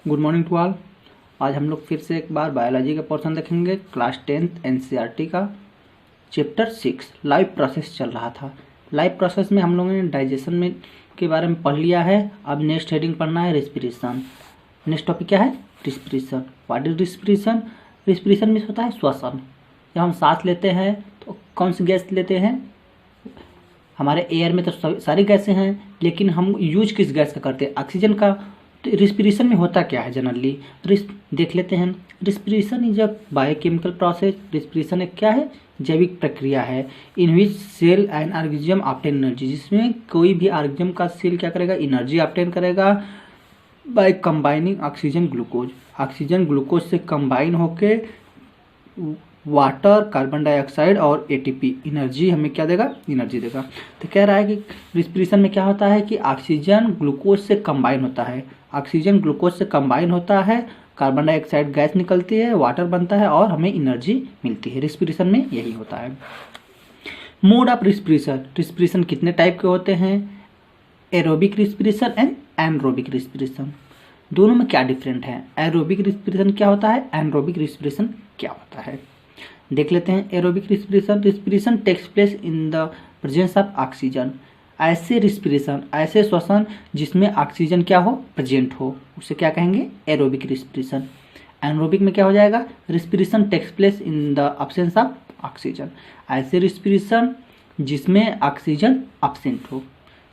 Good morning to all. आज हम लोग फिर से एक बार बायोलॉजी का पोर्शन देखेंगे। क्लास 10th एनसीईआरटी का चैप्टर 6 लाइफ प्रोसेस चल रहा था। लाइफ प्रोसेस में हम लोगों ने डाइजेशन में के बारे में पढ़ लिया है। अब नेक्स्ट हेडिंग पढ़ना है रेस्पिरेशन। नेक्स्ट टॉपिक क्या है? Respiration. What is respiration? Respiration में होता है श्वसन। जब हम सांस लेते हैं तो कौन सी गैस लेते हैं? हमारे एयर में तो सारी गैसें हैं, लेकिन हम यूज किस गैस का करते हैं? ऑक्सीजन का। तो रिस्पिरेशन में होता क्या है जनरली? देख लेते हैं। Respiration is a biochemical process. Respiration एक क्या है? जैविक प्रक्रिया है। In which cell and organism obtain energy, जिसमें कोई भी ऑर्गेनिज्म का सेल क्या करेगा? एनर्जी ऑब्टेन करेगा by combining oxygen glucose. Oxygen glucose से कंबाइन होके वाटर, कार्बन डाइऑक्साइड और एटीपी एनर्जी हमें क्या देगा? एनर्जी देगा। तो कह रहा है कि रिस्पिरेशन में क्या होता है कि ऑक्सीजन ग्लूकोज से कंबाइन होता है। ऑक्सीजन ग्लूकोज से कंबाइन होता है, कार्बन डाइऑक्साइड गैस निकलती है, वाटर बनता है और हमें एनर्जी मिलती है। रिस्पिरेशन में यही होता है। Mode of respiration. रिस्पिरेशन कितने टाइप के होते हैं? Aerobic respiration and anaerobic respiration. दोनों में क्या डिफरेंट है? एरोबिक रिस्पिरेशन क्या होता है? एनरोबिक रिस्पिरेशन क्या होता है? देख लेते हैं। Aerobic respiration, respiration takes place in the presence of oxygen. ऐसे रिस्पिरेशन, ऐसे श्वसन जिसमें ऑक्सीजन क्या हो? प्रेजेंट हो, उसे क्या कहेंगे? Aerobic respiration. एनरोबिक में क्या हो जाएगा? Respiration takes place in the absence of oxygen. ऐसे रिस्पिरेशन जिसमें ऑक्सीजन अब्सेंट हो।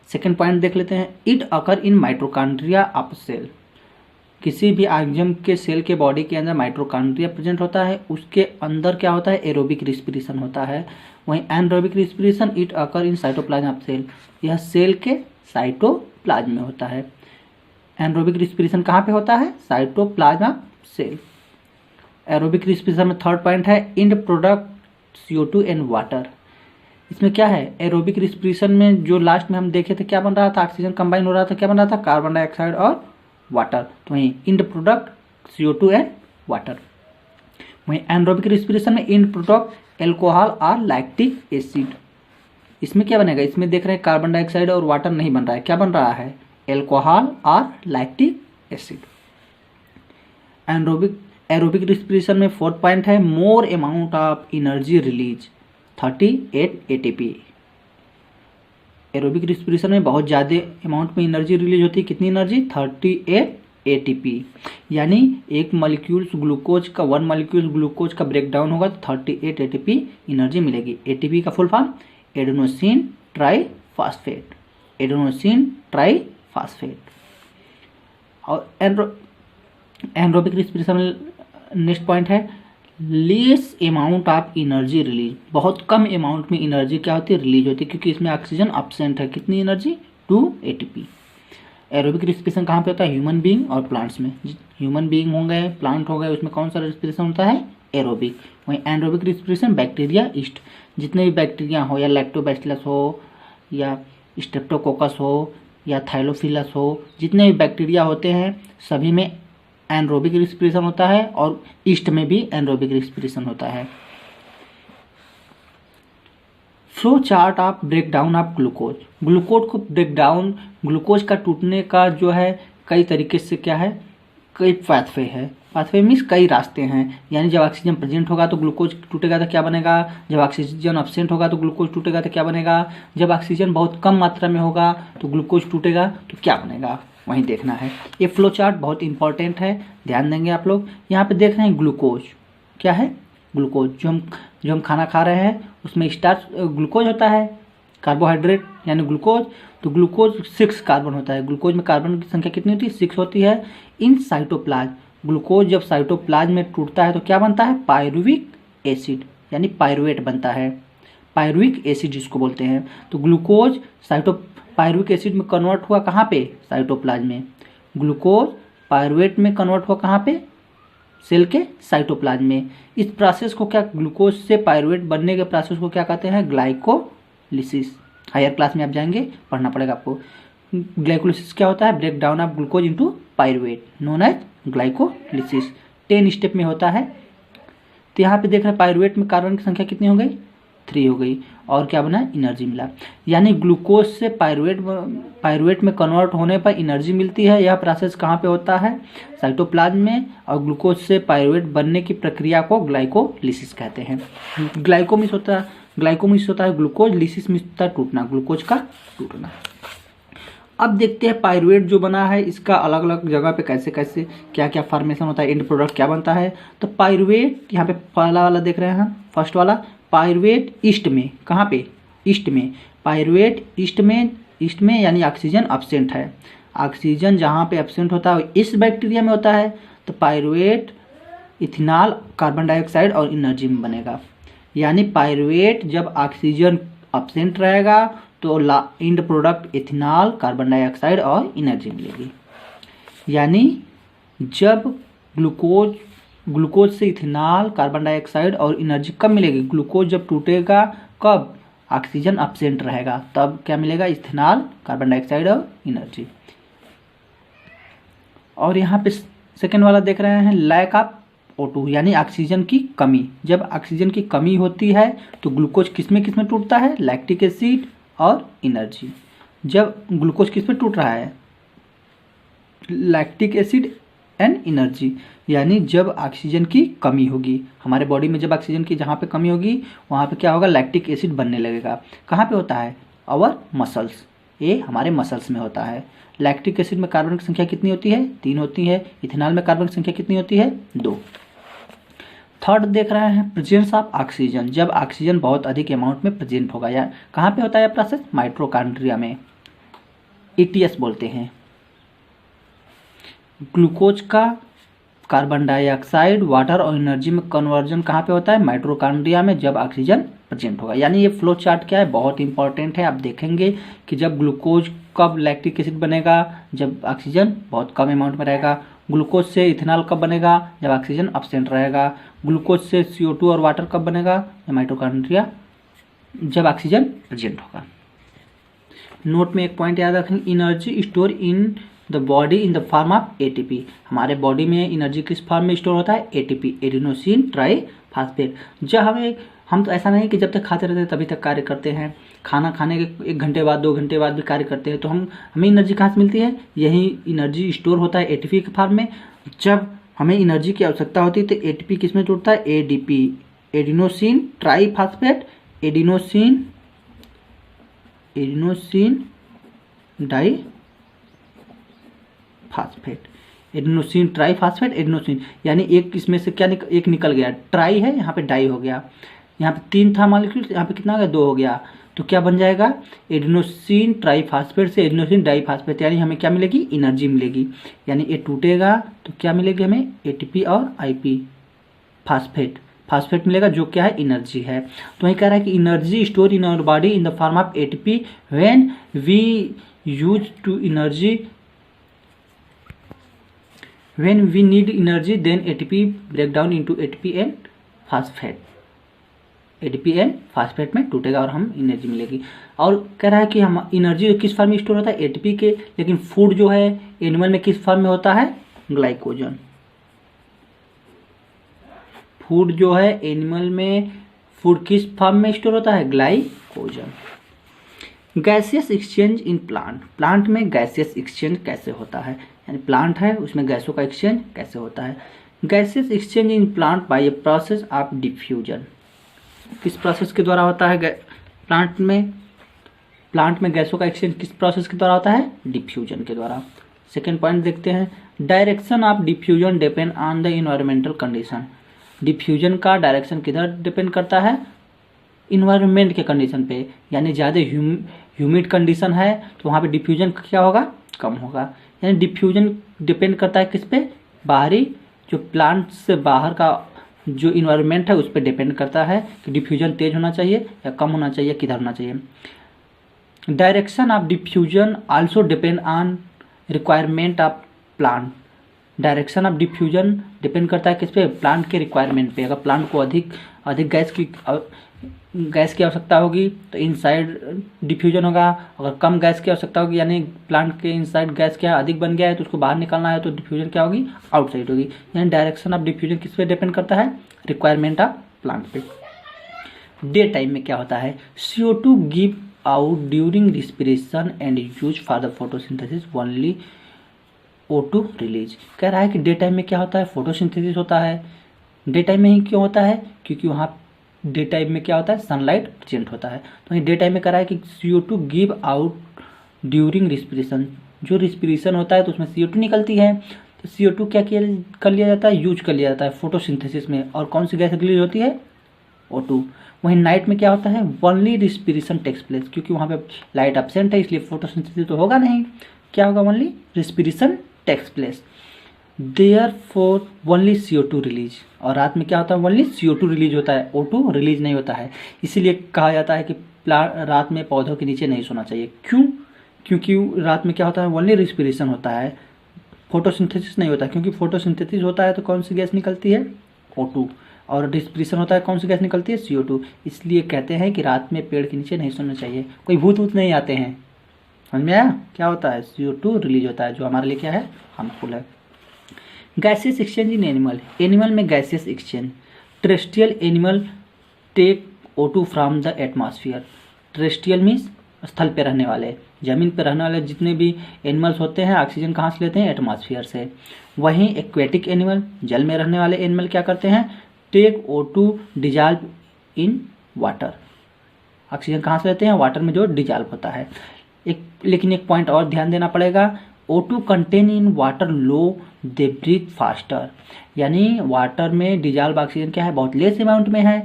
सेकेंड पॉइंट देख लेते हैं। It occur in mitochondria of cell. किसी भी ऑर्गेनिज्म के सेल के बॉडी के अंदर माइटोकॉन्ड्रिया प्रेजेंट होता है, उसके अंदर क्या होता है? एरोबिक रिस्पिरेशन होता है। वहीं anaerobic respiration it occur in cytoplasm of cell. यह सेल के साइटोप्लाज्म में होता है। एनरोबिक रिस्पिरेशन कहाँ पे होता है? Cytoplasm of cell. Aerobic respiration में थर्ड पॉइंट है end product CO2 and water. इसमें क्या है? एरोबिक रिस्पिरेशन में जो लास्ट में हम देखे थे क्या बन रहा था? ऑक्सीजन कंबाइन हो रहा था, क्या बन रहा था? कार्बन डाइऑक्साइड और वाटर। तो वहीं end product CO2 and water. वहीं एनरोबिक रिस्पिरेशन में इंड प्रोडक्ट एल्कोहल और लैक्टिक एसिड। इसमें क्या बनेगा? इसमें देख रहे हैं कार्बन डाइऑक्साइड और वाटर नहीं बन रहा है, क्या बन रहा है? एल्कोहल और लैक्टिक एसिड। एरोबिक रिस्पिरेशन में फोर्थ पॉइंट है more amount of energy release 38 ATP। Aerobic respiration में बहुत ज़्यादा अमाउंट में एनर्जी रिलीज होती है। कितनी एनर्जी? 38 ATP। यानी एक मॉलिक्यूल्स ग्लूकोज का, 1 मॉलिक्यूल ग्लूकोज का ब्रेकडाउन होगा तो 38 ATP एनर्जी मिलेगी। ATP का full form adenosine triphosphate. Adenosine triphosphate. और एनरोबिक रिस्पिरेशन में नेक्स्ट पॉइंट है less amount of energy release. बहुत कम अमाउंट में एनर्जी क्या होती है? रिलीज होती है, क्योंकि इसमें ऑक्सीजन अब्सेंट है। कितनी एनर्जी? 2 ATP। एरोबिक रिस्पिरेशन कहाँ पे होता है? ह्यूमन बीइंग और प्लांट्स में। ह्यूमन बीइंग हो गए, प्लांट हो गए, उसमें कौन सा रिस्पिरेशन होता है? एरोबिक। वहीं एनरोबिक रिस्पिरेशन बैक्टीरिया, ईस्ट, जितने भी बैक्टीरिया हो, या लैक्टोबैसिलस हो, या स्ट्रेप्टोकोकस हो, या थाइलोफिलस हो, जितने भी बैक्टीरिया होते हैं सभी में एनरोबिक रिस्पिरेशन होता है और ईस्ट में भी एनरोबिक रिस्पिरेशन होता है। Flow chart of breakdown of glucose. Glucose को ब्रेकडाउन, ग्लूकोज का टूटने का जो है कई तरीके से क्या है? कई पाथवे है। पाथवे मीन्स कई रास्ते हैं। यानी जब ऑक्सीजन प्रेजेंट होगा तो ग्लूकोज टूटेगा तो क्या बनेगा? जब ऑक्सीजन अब्सेंट होगा तो ग्लूकोज टूटेगा तो क्या बनेगा? जब ऑक्सीजन बहुत कम मात्रा में होगा तो ग्लूकोज टूटेगा तो क्या बनेगा? वहीं देखना है। ये फ्लो चार्ट बहुत इंपॉर्टेंट है, ध्यान देंगे आप लोग। यहाँ पे देख रहे हैं ग्लूकोज क्या है? ग्लूकोज जो हम खाना खा रहे हैं उसमें स्टार्च ग्लूकोज होता है, कार्बोहाइड्रेट यानी ग्लूकोज। तो ग्लूकोज 6 कार्बन होता है। ग्लूकोज में कार्बन की संख्या कितनी होती है? 6 होती है। इन साइटोप्लाज्म ग्लूकोज जब साइटोप्लाज्म में टूटता है तो क्या बनता है? पायरुविक एसिड यानी पायरुवेट बनता है। पायरुविक एसिड जिसको बोलते हैं। तो ग्लूकोज पायरुविक एसिड में कन्वर्ट हुआ कहाँ पे? साइटोप्लाज्म में। ग्लूकोज पायरुवेट में कन्वर्ट हुआ कहाँ पे? सेल के साइटोप्लाज्म में। इस प्रोसेस को क्या, ग्लूकोज से पायरुवेट बनने के प्रोसेस को क्या कहते हैं? ग्लाइकोलिसिस। हायर क्लास में आप जाएंगे, पढ़ना पड़ेगा आपको। ग्लाइकोलिसिस क्या होता है? Break down of glucose into pyruvate known as glycolysis. 10 step में होता है। तो यहाँ पे देख रहे हैं पायरुवेट में कार्बन की संख्या कितनी हो गई? 3 हो गई और क्या बना, एनर्जी मिला। यानी ग्लूकोज से पायरुवेट में कन्वर्ट होने पर एनर्जी मिलती है। यह प्रोसेस कहाँ पे होता है, साइटोप्लाज्म में। और ग्लूकोज से पायरुवेट बनने की प्रक्रिया को ग्लाइकोलिसिस कहते हैं। ग्लाइकोलिसिस होता है ग्लूकोज, लिसिस में होता है टूटना, ग्लूकोज का टूटना। अब देखते हैं पायरुवेट जो बना है इसका अलग अलग जगह पे कैसे कैसे क्या क्या फॉर्मेशन होता है, एंड प्रोडक्ट क्या बनता है। तो पायरुवेट यहाँ पे पहला वाला देख रहे हैं, फर्स्ट वाला पायरुवेट ईस्ट में, कहाँ पे, ईस्ट में। पायरुवेट ईस्ट में यानी ऑक्सीजन एब्सेंट है। ऑक्सीजन जहाँ पे एब्सेंट होता है इस बैक्टीरिया में होता है। तो पायरुवेट इथेनॉल, कार्बन डाइऑक्साइड और एनर्जी में बनेगा। यानी पायरुवेट जब ऑक्सीजन एब्सेंट रहेगा तो and product ethanol, carbon dioxide और एनर्जी मिलेगी। यानी जब ग्लूकोज से इथेनॉल, कार्बन डाइऑक्साइड और एनर्जी कब मिलेगी, ग्लूकोज जब टूटेगा, कब, ऑक्सीजन एब्सेंट रहेगा, तब क्या मिलेगा, इथेनॉल, कार्बन डाइऑक्साइड और एनर्जी। और यहाँ पे सेकेंड वाला देख रहे हैं, लैक ऑफ O2 यानी ऑक्सीजन की कमी। जब ऑक्सीजन की कमी होती है तो ग्लूकोज किसमें टूटता है, लैक्टिक एसिड और एनर्जी। जब ग्लूकोज किस पे टूट रहा है, लैक्टिक एसिड एंड एनर्जी। यानी जब ऑक्सीजन की कमी होगी हमारे बॉडी में, जब ऑक्सीजन की जहाँ पे कमी होगी वहाँ पे क्या होगा, लैक्टिक एसिड बनने लगेगा। कहाँ पे होता है, आवर मसल्स, ये हमारे मसल्स में होता है। लैक्टिक एसिड में कार्बन की संख्या कितनी होती है, 3 होती है। इथेनॉल में कार्बन की संख्या कितनी होती है, 2। थर्ड देख रहे हैं, प्रेजेंस ऑफ ऑक्सीजन। जब ऑक्सीजन बहुत अधिक अमाउंट में प्रेजेंट होगा, या कहाँ पे होता है प्रोसेस, माइटोकॉन्ड्रिया में, ETS बोलते हैं। ग्लूकोज का कार्बन डाइऑक्साइड, वाटर और एनर्जी में कन्वर्जन कहाँ पे होता है, माइटोकॉन्ड्रिया में, जब ऑक्सीजन प्रेजेंट होगा। यानी ये फ्लो चार्ट क्या है, बहुत इंपॉर्टेंट है। आप देखेंगे कि जब ग्लूकोज कब लैक्टिक एसिड बनेगा, जब ऑक्सीजन बहुत कम अमाउंट में रहेगा। ग्लूकोज से इथेनॉल कब बनेगा, जब ऑक्सीजन एब्सेंट रहेगा। ग्लूकोज से CO2 और वाटर कब बनेगा, माइटोकॉन्ड्रिया, जब ऑक्सीजन प्रेजेंट होगा। नोट में एक पॉइंट याद रखें, energy store in the body in the form of ATP। हमारे बॉडी में एनर्जी किस फॉर्म में स्टोर होता है, ATP, एडिनोसिन ट्राइफॉस्फेट। जब हम तो ऐसा नहीं कि जब तक खाते रहते हैं तभी तक कार्य करते हैं, खाना खाने के 1 घंटे बाद 2 घंटे बाद भी कार्य करते हैं। तो हमें एनर्जी कहाँ से मिलती है, यही एनर्जी स्टोर होता है ATP के फॉर्म में। जब हमें एनर्जी की आवश्यकता होती है तो ATP किस में टूटता है, ADP, adenosine triphosphate, adenosine diphosphate, adenosine triphosphate, adenosine. यानी एक इसमें से क्या एक निकल गया, ट्राई है, यहाँ पे डाई हो गया। यहाँ पे 3 था मॉलिक्यूल, यहाँ पे कितना हो गया, 2 हो गया। तो क्या बन जाएगा, एडिनोसिन ट्राइफॉस्फेट से एडिनोसिन डाइफॉस्फेट। यानी हमें क्या मिलेगी, एनर्जी मिलेगी। यानी ये टूटेगा तो क्या मिलेगी हमें, ATP और IP, फास्फेट मिलेगा, जो क्या है, एनर्जी है। तो वही कह रहा है कि energy store in our body in the form of ATP when we use to energy, when we need energy then ATP break down into ATP and phosphate, ATP and phosphate में टूटेगा और हम एनर्जी मिलेगी। और कह रहा है कि हम एनर्जी किस फॉर्म में स्टोर होता है, ATP के, लेकिन फूड जो है एनिमल में किस फॉर्म में होता है, ग्लाइकोजन। फूड जो है एनिमल में, फूड किस फॉर्म में स्टोर होता है, glycogen. Gaseous exchange in plant में गैसियस एक्सचेंज कैसे होता है, यानी प्लांट है उसमें गैसों का एक्सचेंज कैसे होता है। Gaseous exchange in plant by a process of diffusion. किस प्रोसेस के द्वारा होता है प्लांट में गैसों का एक्सचेंज किस प्रोसेस के द्वारा होता है, डिफ्यूजन के द्वारा। सेकेंड पॉइंट देखते हैं, direction of diffusion depend on the environmental condition. Diffusion का डायरेक्शन किधर डिपेंड करता है, इन्वायरमेंट के कंडीशन पे। यानी ज़्यादा ह्यूमिड कंडीशन है तो वहाँ पे डिफ्यूजन क्या होगा, कम होगा। यानी डिफ्यूजन डिपेंड करता है किस पे, बाहरी, जो प्लांट से बाहर का जो इन्वायरमेंट है उस पर डिपेंड करता है कि डिफ्यूजन तेज होना चाहिए या कम होना चाहिए, किधर होना चाहिए। Direction of diffusion also depend on requirement of plant. Direction of diffusion depend करता है किस पे, प्लांट के रिक्वायरमेंट पे। अगर प्लांट को अधिक गैस की आवश्यकता होगी तो इनसाइड डिफ्यूजन होगा। अगर कम गैस की आवश्यकता होगी, यानी प्लांट के इनसाइड गैस क्या अधिक बन गया है तो उसको बाहर निकालना है, तो डिफ्यूजन क्या होगी, आउटसाइड होगी। यानी डायरेक्शन ऑफ डिफ्यूजन किस पे डिपेंड करता है, रिक्वायरमेंट ऑफ प्लांट पे। डे टाइम में क्या होता है, CO2 give out during respiration and use for the photosynthesis only O2 release. कह रहा है कि डे टाइम में क्या होता है, फोटोसिंथेसिस होता है। डे टाइम में ही क्यों होता है, क्योंकि वहाँ डे टाइम में क्या होता है, सनलाइट प्रेजेंट होता है। तो ये डे टाइम में कह रहा है कि CO2 give out during respiration, जो रिस्पिरेशन होता है तो उसमें CO2 निकलती है, तो CO2 क्या कर लिया जाता है, यूज कर लिया जाता है फोटोसिंथेसिस में, और कौन सी गैस रिलीज होती है, O2। वहीं नाइट में क्या होता है, ओनली रिस्पिरेशन टेक्स प्लेस, क्योंकि वहाँ पे लाइट एब्सेंट है इसलिए फोटोसिंथेसिस तो होगा नहीं, क्या होगा, only respiration takes place, there for only CO2 release. और रात में क्या होता है, ओनली CO2 रिलीज होता है, O2 रिलीज नहीं होता है। इसीलिए कहा जाता है कि रात में पौधों के नीचे नहीं सोना चाहिए। क्यों, क्योंकि रात में क्या होता है, ओनली रिस्पिरेशन होता है, फोटोसिंथेसिस नहीं होता। क्योंकि फोटोसिंथेसिस होता है तो कौन सी गैस निकलती है, O2, और रिस्पिरेशन होता है कौन सी गैस निकलती है, CO2। इसलिए कहते हैं कि रात में पेड़ के नीचे नहीं सोना चाहिए। कोई भूत वूत नहीं आते हैं, समझ में आया, क्या होता है, CO2 रिलीज होता है, जो हमारे लिए क्या है, हार्मफुल है। Gaseous exchange in animal, animal में gaseous exchange. Terrestrial animal take O2 from the atmosphere. Terrestrial means स्थल पे रहने वाले, जमीन पे रहने वाले जितने भी एनिमल्स होते हैं ऑक्सीजन कहाँ से लेते हैं, एटमॉस्फेयर से। वहीं एक्वेटिक एनिमल, जल में रहने वाले एनिमल क्या करते हैं, take O2 dissolve in water, oxygen कहाँ से लेते हैं, वाटर में जो डिजॉल्व होता है। लेकिन एक पॉइंट और ध्यान देना पड़ेगा, O2 content in water low they breathe faster, यानी वाटर में डिजॉल्व ऑक्सीजन क्या है, बहुत लेस अमाउंट में है।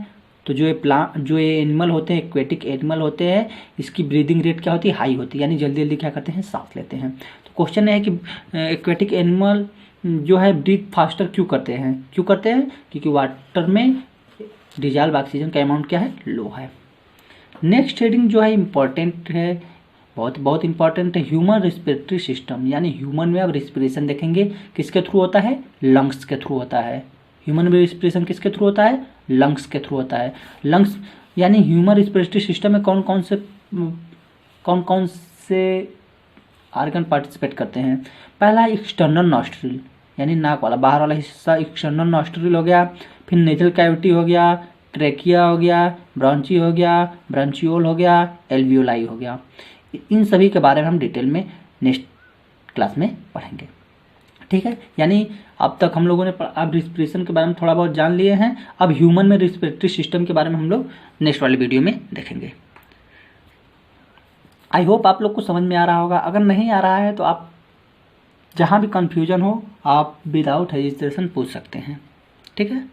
तो जो ये एनिमल होते हैं, एक्वेटिक एनिमल होते हैं, इसकी ब्रीदिंग रेट क्या होती है, हाई होती है, यानी जल्दी जल्दी क्या करते हैं, सांस लेते हैं। तो क्वेश्चन है कि एक्वेटिक एनिमल जो है ब्रीथ फास्टर क्यों करते हैं, क्योंकि वाटर में डिजॉल्व ऑक्सीजन का अमाउंट क्या है, लो है। नेक्स्ट हेडिंग जो है इम्पॉर्टेंट है, बहुत इंपॉर्टेंट है, ह्यूमन रिस्पिरेटरी सिस्टम, यानी ह्यूमन में अब रिस्पिरेशन देखेंगे किसके थ्रू होता है, लंग्स के थ्रू होता है। ह्यूमन में रिस्पिरेशन किसके थ्रू होता है, लंग्स के थ्रू होता है। लंग्स यानी ह्यूमन रिस्पिरेटरी सिस्टम में कौन कौन से आर्गन पार्टिसिपेट करते हैं। पहला एक्सटर्नल नॉस्ट्रिल, यानी नाक वाला बाहर वाला हिस्सा एक्सटर्नल नॉस्ट्रिल हो गया। फिर नेजल कैविटी हो गया, ट्रेकिया हो गया, ब्रॉन्ची हो गया, ब्रंचियोल हो गया, एल्वियोलाई हो गया। इन सभी के बारे में हम डिटेल में नेक्स्ट क्लास में पढ़ेंगे, ठीक है। यानी अब तक हम लोगों ने अब रिस्पिरेशन के बारे में थोड़ा बहुत जान लिए हैं, अब ह्यूमन में रिस्पिरेटरी सिस्टम के बारे में हम लोग नेक्स्ट वाले वीडियो में देखेंगे। आई होप आप लोग को समझ में आ रहा होगा। अगर नहीं आ रहा है तो आप जहाँ भी कन्फ्यूजन हो आप विदाउट हेजिटेशन पूछ सकते हैं, ठीक है।